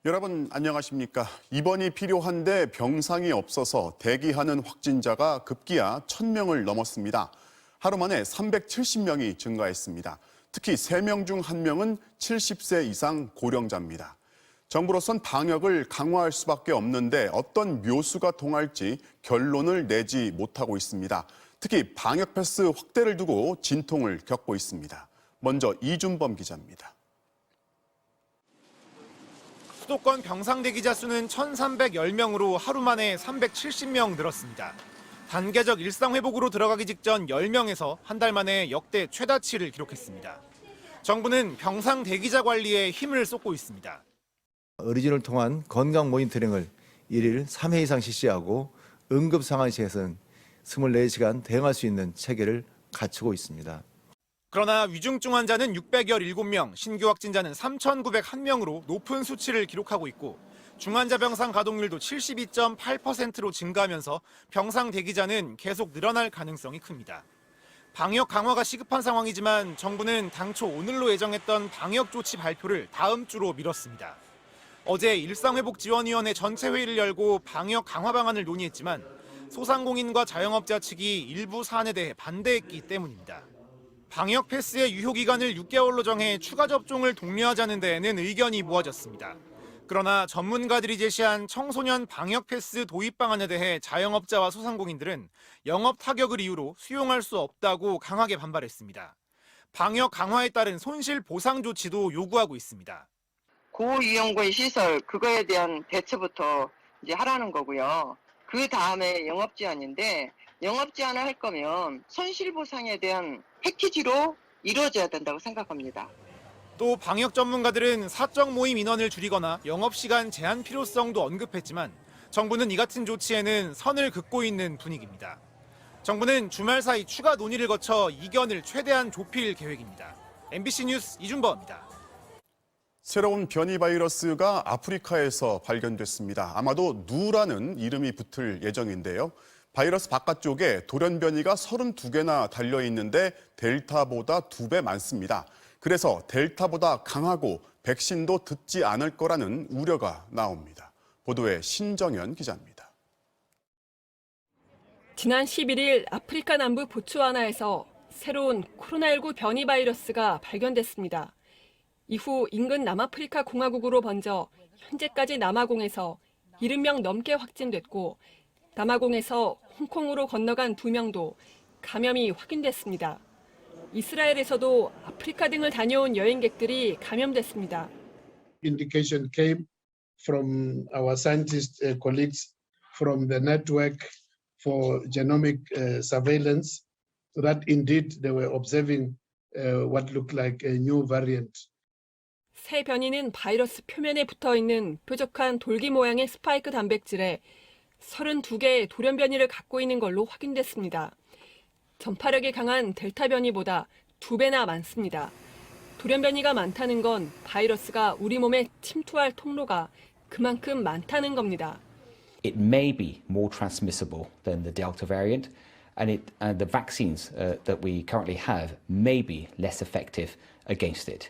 여러분 안녕하십니까? 입원이 필요한데 병상이 없어서 대기하는 확진자가 급기야 1,000명을 넘었습니다. 하루 만에 370명이 증가했습니다. 특히 3명 중 1명은 70세 이상 고령자입니다. 정부로선 방역을 강화할 수밖에 없는데 어떤 묘수가 통할지 결론을 내지 못하고 있습니다. 특히 방역 패스 확대를 두고 진통을 겪고 있습니다. 먼저 이준범 기자입니다. 수도권 병상 대기자 수는 1,310명으로 하루 만에 370명 늘었습니다. 단계적 일상 회복으로 들어가기 직전 10명에서 한 달 만에 역대 최다치를 기록했습니다. 정부는 병상 대기자 관리에 힘을 쏟고 있습니다. 의료진을 통한 건강 모니터링을 1일 3회 이상 실시하고 응급 상황시에서는 24시간 대응할 수 있는 체계를 갖추고 있습니다. 그러나 위중증 환자는 617명, 신규 확진자는 3,901명으로 높은 수치를 기록하고 있고 중환자 병상 가동률도 72.8%로 증가하면서 병상 대기자는 계속 늘어날 가능성이 큽니다. 방역 강화가 시급한 상황이지만 정부는 당초 오늘로 예정했던 방역 조치 발표를 다음 주로 미뤘습니다. 어제 일상회복지원위원회 전체 회의를 열고 방역 강화 방안을 논의했지만 소상공인과 자영업자 측이 일부 사안에 대해 반대했기 때문입니다. 방역 패스의 유효기간을 6개월로 정해 추가 접종을 독려하자는 데에는 의견이 모아졌습니다. 그러나 전문가들이 제시한 청소년 방역 패스 도입 방안에 대해 자영업자와 소상공인들은 영업 타격을 이유로 수용할 수 없다고 강하게 반발했습니다. 방역 강화에 따른 손실 보상 조치도 요구하고 있습니다. 고위험군 시설 그거에 대한 대처부터 이제 하라는 거고요. 그 다음에 영업 제한인데 영업 제한을 할 거면 손실 보상에 대한 패키지로 이루어져야 된다고 생각합니다. 또 방역 전문가들은 사적 모임 인원을 줄이거나 영업시간 제한 필요성도 언급했지만 정부는 이 같은 조치에는 선을 긋고 있는 분위기입니다. 정부는 주말 사이 추가 논의를 거쳐 이견을 최대한 좁힐 계획입니다. MBC 뉴스 이준범입니다. 새로운 변이 바이러스가 아프리카에서 발견됐습니다. 아마도 누라는 이름이 붙을 예정인데요. 바이러스 바깥쪽에 돌연 변이가 32개나 달려있는데 델타보다 2배 많습니다. 그래서 델타보다 강하고 백신도 듣지 않을 거라는 우려가 나옵니다. 보도에 신정현 기자입니다. 지난 11일 아프리카 남부 보츠와나에서 새로운 코로나19 변이 바이러스가 발견됐습니다. 이후 인근 남아프리카 공화국으로 번져 현재까지 남아공에서 70명 넘게 확진됐고 남아공에서 홍콩으로 건너간 2명도 감염이 확인됐습니다. 이스라엘에서도 아프리카 등을 다녀온 여행객들이 감염됐습니다. Indication came from our scientist colleagues from the network for genomic surveillance that indeed they were observing what looked like a new variant. 새 변이는 바이러스 표면에 붙어있는 뾰족한 돌기 모양의 스파이크 단백질에 32개의 돌연 변이를 갖고 있는 걸로 확인됐습니다. 전파력이 강한 델타 변이보다 2배나 많습니다. 돌연 변이가 많다는 건 바이러스가 우리 몸에 침투할 통로가 그만큼 많다는 겁니다. It may be more transmissible than the Delta variant, and the vaccines that we currently have may be less effective against it.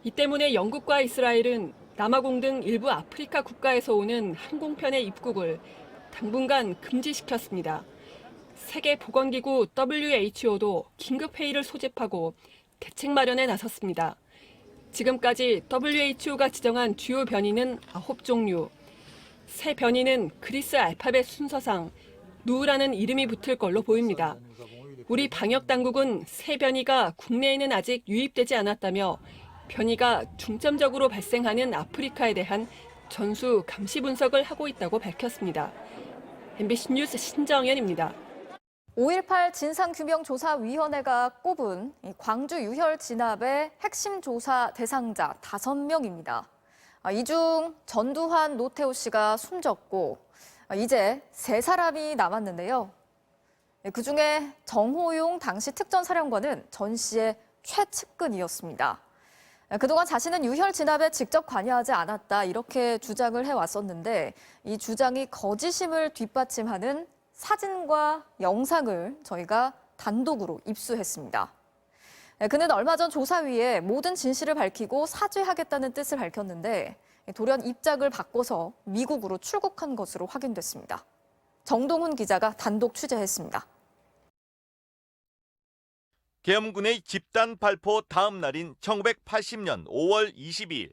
이 때문에 영국과 이스라엘은 남아공 등 일부 아프리카 국가에서 오는 항공편의 입국을 당분간 금지시켰습니다. 세계보건기구 WHO도 긴급회의를 소집하고 대책 마련에 나섰습니다. 지금까지 WHO가 지정한 주요 변이는 9종류. 새 변이는 그리스 알파벳 순서상 누라는 이름이 붙을 걸로 보입니다. 우리 방역당국은 새 변이가 국내에는 아직 유입되지 않았다며 변이가 중점적으로 발생하는 아프리카에 대한 전수 감시 분석을 하고 있다고 밝혔습니다. MBC 뉴스 신정현입니다. 5.18 진상규명조사위원회가 꼽은 광주 유혈 진압의 핵심 조사 대상자 5명입니다. 이 중 전두환, 노태우 씨가 숨졌고 이제 3사람이 남았는데요. 그중에 정호용 당시 특전사령관은 전 씨의 최측근이었습니다. 그동안 자신은 유혈 진압에 직접 관여하지 않았다 이렇게 주장을 해왔었는데 이 주장이 거짓임을 뒷받침하는 사진과 영상을 저희가 단독으로 입수했습니다. 그는 얼마 전 조사위에 모든 진실을 밝히고 사죄하겠다는 뜻을 밝혔는데 돌연 입장을 바꿔서 미국으로 출국한 것으로 확인됐습니다. 정동훈 기자가 단독 취재했습니다. 계엄군의 집단 발포 다음 날인 1980년 5월 22일,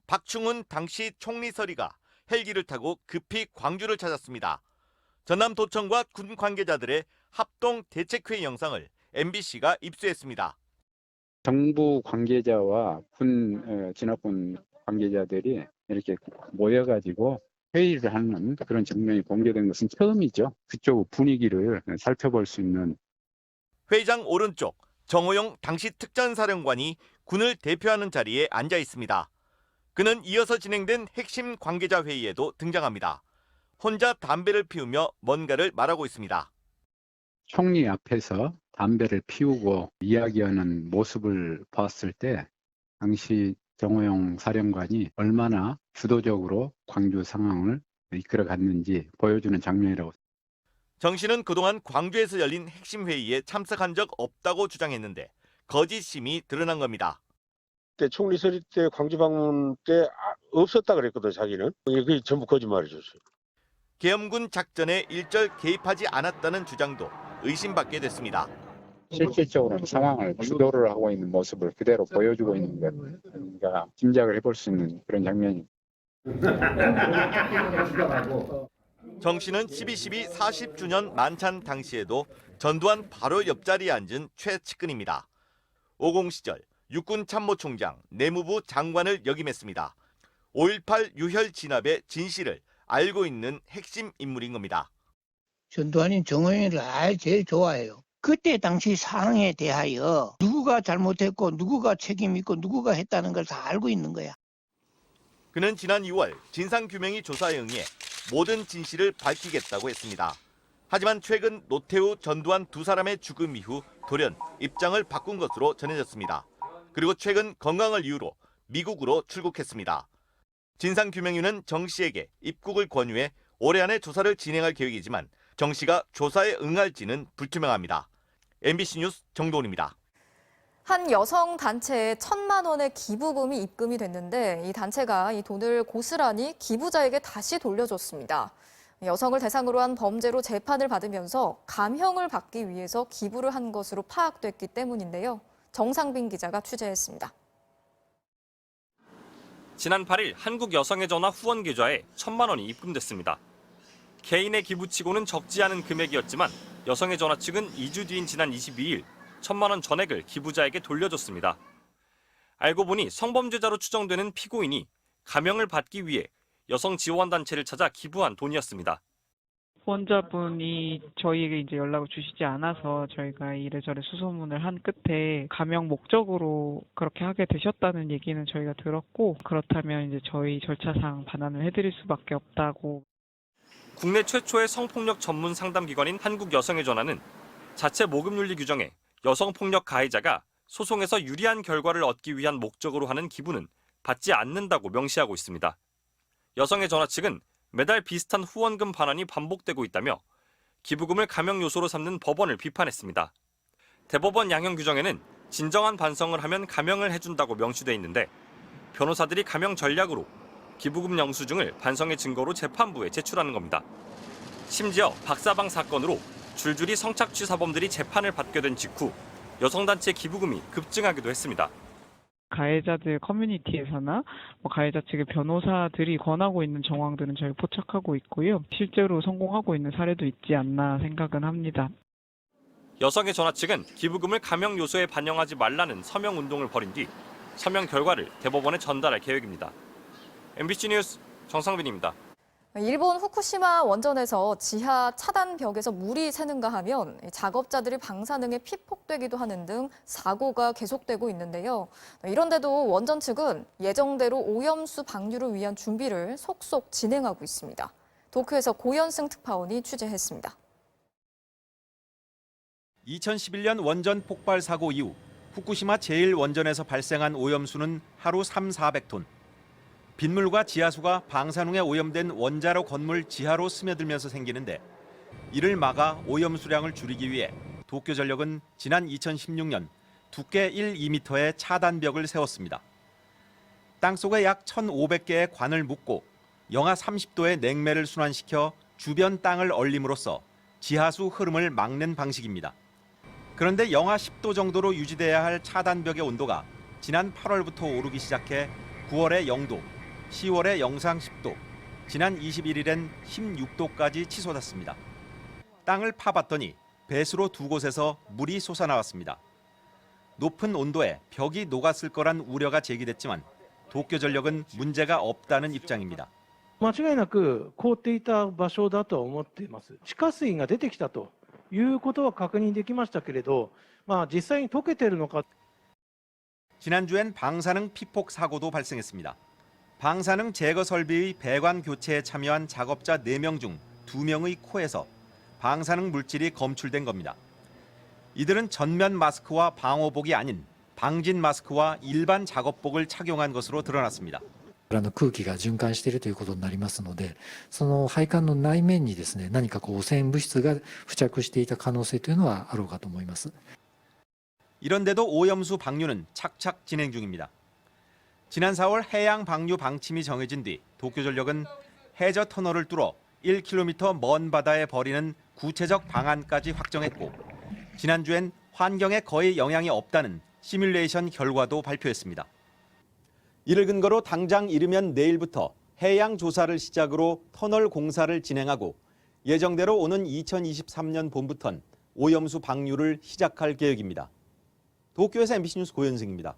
박충훈 당시 총리서리가 헬기를 타고 급히 광주를 찾았습니다. 전남도청과 군 관계자들의 합동 대책회의 영상을 MBC가 입수했습니다. 정부 관계자와 군 진압군 관계자들이 이렇게 모여가지고 회의를 하는 그런 장면이 공개된 것은 처음이죠. 그쪽 분위기를 살펴볼 수 있는. 회의장 오른쪽 정호용 당시 특전사령관이 군을 대표하는 자리에 앉아 있습니다. 그는 이어서 진행된 핵심 관계자 회의에도 등장합니다. 혼자 담배를 피우며 뭔가를 말하고 있습니다. 총리 앞에서 담배를 피우고 이야기하는 모습을 봤을 때 당시 정호용 사령관이 얼마나 주도적으로 광주 상황을 이끌어갔는지 보여주는 장면이라고. 정 씨는 그동안 광주에서 열린 핵심 회의에 참석한 적 없다고 주장했는데 거짓심이 드러난 겁니다. 그때 총리서리 때 광주 방문 때 없었다 그랬거든. 자기는. 그게 전부 거짓말이죠. 계엄군 작전에 일절 개입하지 않았다는 주장도 의심받게 됐습니다. 실질적으로 상황을 주도를 하고 있는 모습을 그대로 보여주고 있는 것, 그러니까 짐작을 해볼 수 있는 그런 장면이. 정 씨는 12.12 40주년 만찬 당시에도 전두환 바로 옆자리에 앉은 최측근입니다. 50 시절 육군 참모총장, 내무부 장관을 역임했습니다. 5.18 유혈 진압의 진실을 알고 있는 핵심 인물인 겁니다. 전두환이 정호영이를 제일 좋아해요. 그때 당시 상황에 대하여 누구가 잘못했고 누구가 책임 있고 누구가 했다는 걸 다 알고 있는 거야. 그는 지난 2월 진상규명위 조사에 응해 모든 진실을 밝히겠다고 했습니다. 하지만 최근 노태우, 전두환 두 사람의 죽음 이후 돌연 입장을 바꾼 것으로 전해졌습니다. 그리고 최근 건강을 이유로 미국으로 출국했습니다. 진상규명위는 정 씨에게 입국을 권유해 올해 안에 조사를 진행할 계획이지만 정 씨가 조사에 응할지는 불투명합니다. MBC 뉴스 정도훈입니다. 한 여성 단체에 1,000만 원의 기부금이 입금이 됐는데 이 단체가 이 돈을 고스란히 기부자에게 다시 돌려줬습니다. 여성을 대상으로 한 범죄로 재판을 받으면서 감형을 받기 위해서 기부를 한 것으로 파악됐기 때문인데요. 정상빈 기자가 취재했습니다. 지난 8일 한국여성의전화 후원 계좌에 1,000만 원이 입금됐습니다. 개인의 기부치고는 적지 않은 금액이었지만 여성의전화 측은 2주 뒤인 지난 22일 1,000만 원 전액을 기부자에게 돌려줬습니다. 알고 보니 성범죄자로 추정되는 피고인이 감형을 받기 위해 여성 지원단체를 찾아 기부한 돈이었습니다. 후원자분이 저희에게 이제 연락을 주시지 않아서 저희가 이래저래 수소문을 한 끝에 감형 목적으로 그렇게 하게 되셨다는 얘기는 저희가 들었고, 그렇다면 이제 저희 절차상 반환을 해드릴 수밖에 없다고. 국내 최초의 성폭력 전문 상담기관인 한국여성의전화는 자체 모금윤리 규정에 여성폭력 가해자가 소송에서 유리한 결과를 얻기 위한 목적으로 하는 기부는 받지 않는다고 명시하고 있습니다. 여성의전화 측은 매달 비슷한 후원금 반환이 반복되고 있다며 기부금을 감형 요소로 삼는 법원을 비판했습니다. 대법원 양형 규정에는 진정한 반성을 하면 감형을 해준다고 명시돼 있는데 변호사들이 감형 전략으로 기부금 영수증을 반성의 증거로 재판부에 제출하는 겁니다. 심지어 박사방 사건으로 줄줄이 성착취 사범들이 재판을 받게 된 직후 여성단체 기부금이 급증하기도 했습니다. 가해자들 커뮤니티에서나 가해자 측의 변호사들이 권하고 있는 정황들은 저희 포착하고 있고요. 실제로 성공하고 있는 사례도 있지 않나 생각은 합니다. 여성의 전화 측은 기부금을 감형 요소에 반영하지 말라는 서명 운동을 벌인 뒤 서명 결과를 대법원에 전달할 계획입니다. MBC 뉴스 정상빈입니다. 일본 후쿠시마 원전에서 지하 차단벽에서 물이 새는가 하면 작업자들이 방사능에 피폭되기도 하는 등 사고가 계속되고 있는데요. 이런데도 원전 측은 예정대로 오염수 방류를 위한 준비를 속속 진행하고 있습니다. 도쿄에서 고현승 특파원이 취재했습니다. 2011년 원전 폭발 사고 이후 후쿠시마 제1원전에서 발생한 오염수는 하루 300~400톤. 빗물과 지하수가 방사능에 오염된 원자로 건물 지하로 스며들면서 생기는데 이를 막아 오염수량을 줄이기 위해 도쿄전력은 지난 2016년 두께 1~2m의 차단벽을 세웠습니다. 땅속에 약 1,500개의 관을 묶고 영하 30도의 냉매를 순환시켜 주변 땅을 얼림으로써 지하수 흐름을 막는 방식입니다. 그런데 영하 10도 정도로 유지돼야 할 차단벽의 온도가 지난 8월부터 오르기 시작해 9월에 0도, 10월에 영상 10도, 지난 21일엔 16도까지 치솟았습니다. 땅을 파봤더니 배수로 두 곳에서 물이 솟아나왔습니다. 높은 온도에 벽이 녹았을 거란 우려가 제기됐지만 도쿄전력은 문제가 없다는 입장입니다. 間違いなく凍っていた場所だとは思っています。地下水が出てきたということは確認できましたけれど、実際に溶けているのか。 지난주엔 방사능 피폭 사고도 발생했습니다. 방사능 제거 설비의 배관 교체에 참여한 작업자 4명 중 2명의 코에서 방사능 물질이 검출된 겁니다. 이들은 전면 마스크와 방호복이 아닌 방진 마스크와 일반 작업복을 착용한 것으로 드러났습니다. 空気が循環しているということになりますので、その配管の内面にですね、何か汚染物質が付着していた可能性というのはあろうかと思います。 이런데도 오염수 방류는 착착 진행 중입니다. 지난 4월 해양 방류 방침이 정해진 뒤 도쿄전력은 해저 터널을 뚫어 1km 먼 바다에 버리는 구체적 방안까지 확정했고 지난주엔 환경에 거의 영향이 없다는 시뮬레이션 결과도 발표했습니다. 이를 근거로 당장 이르면 내일부터 해양 조사를 시작으로 터널 공사를 진행하고 예정대로 오는 2023년 봄부턴 오염수 방류를 시작할 계획입니다. 도쿄에서 MBC 뉴스 고현승입니다.